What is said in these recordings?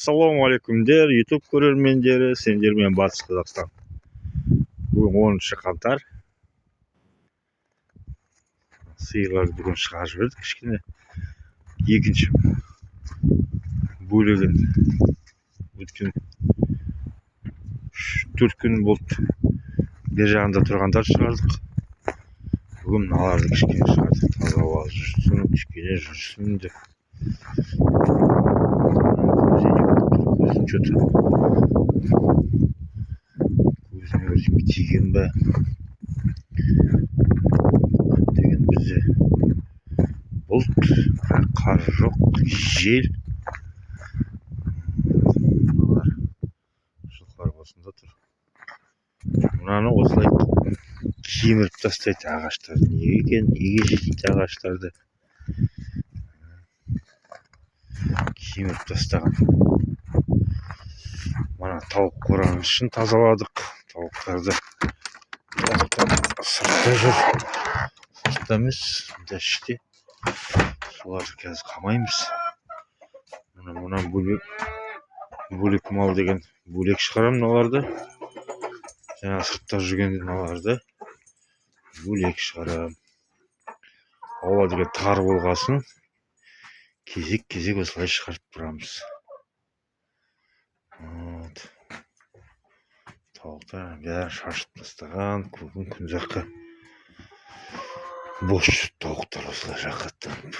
Ассалаумағалейкумдер, YouTube көрермендері, сендермен Батыс Қазақстан. Бүгін 10 қаңтар. Сиырларды бүгін шығарып жібердік кішкене. Екінші бөлігін өткен 4 күн болды. Бер жағында тұрғандар шығардық. Бүгін мыналарды кішкене шығардық. Таза ауа жүрсін, кішкене жүрсін деп. Көзіне тиген бе деген бізде бұлт, қар жоқ, жел. Жылқылар басында тұр. Мынаны осылай кеміріп тастайды ағаштар. Неге екен? Неге жейді ағаштарды? Кеміріп тастаған. Мана тауық қораны үшін тазаладық. Тауықтарды сыртта жүр. Сыртта емес, іште. Соларды қазір қамаймыз. Мына бөлек мал деген бөлек шығарам мыналарды. Жаңа сыртта жүрген мыналарды бөлек шығарам. Ауа деген тар болғасын, кезек осылай шығарып тұрамыз. Тауықтар бәрі шашып тастаған. Күн жаққа бос жүр тауықтар осылай жақаттанып.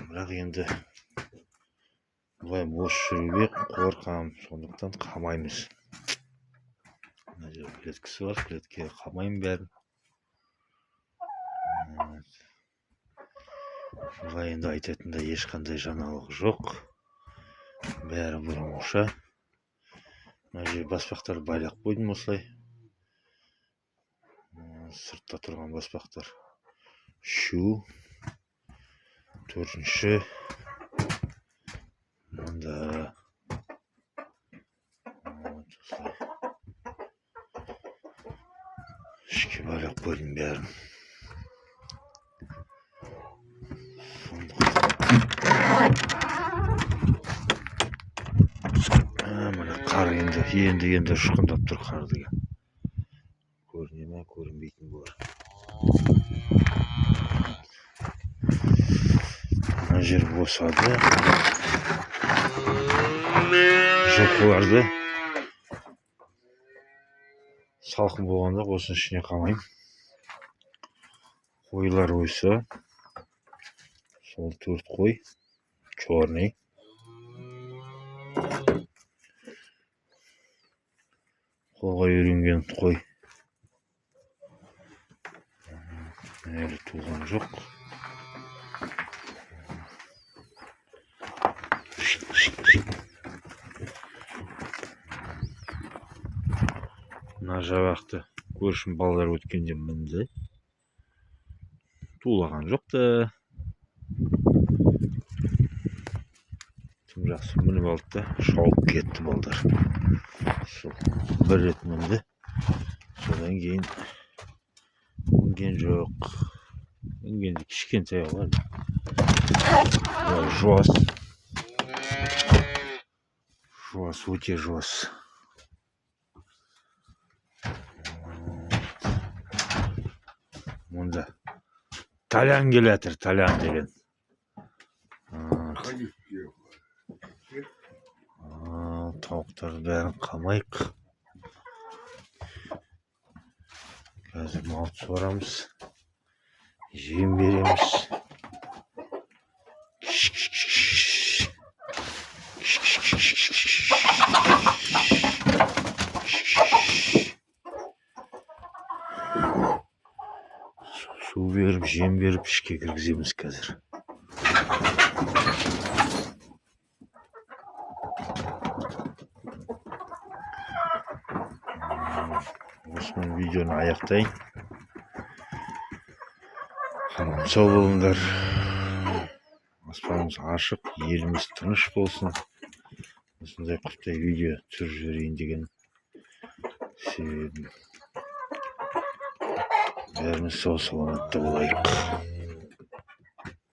Бірақ енді бұлай бос жүруге қорқам, сондықтан қамаймыз. Мына жерде клеткасы бар, клеткеге қамаймын бәрін. Бұлай енді айтатында ешқандай жаңалық жоқ. Бәрі бұрынғыша. Мына жерде баспақтар байлап қойдым осылай. Сыртта тұрған баспақтар. Шу. Төртінші. Мында. Ішке байлап қойдым бәрін. Мына қар енді ұшқындап тұр қар деген. Көріне ме, көрінбейтін болар. Мына жер босады. Жылқыларды салқын болғанда осының ішіне қамаймын. Қойлар ойса, сол 4 қой, черный. Қолға үйренген қой. Әлі туған жоқ. Мына жабақты көршім балалар өткенде мінді. Тулаған жоқ та. Тым жақсы мініп алды да, шауып кетті балдар. Сол бір рет мінді. Содан кейін мінген жоқ. Мінгенде кішкентай алар. Жуас. Жуас, өте жуас. Мұнда талян келетір, талян деген. Тауықтар бәрін қамайық. Қазір мал суарамыз. Жем береміз. Су беріп, жем беріп, ішке кіргіземіз қазір. Осымен видеоны аяқтайын. Аман сау болыңдар. Аспанымыз ашық, еліміз тыныш болсын. Осындай құптай видео түсіріп жіберейін деген себебім. Бәріміз сау саламатта болайық.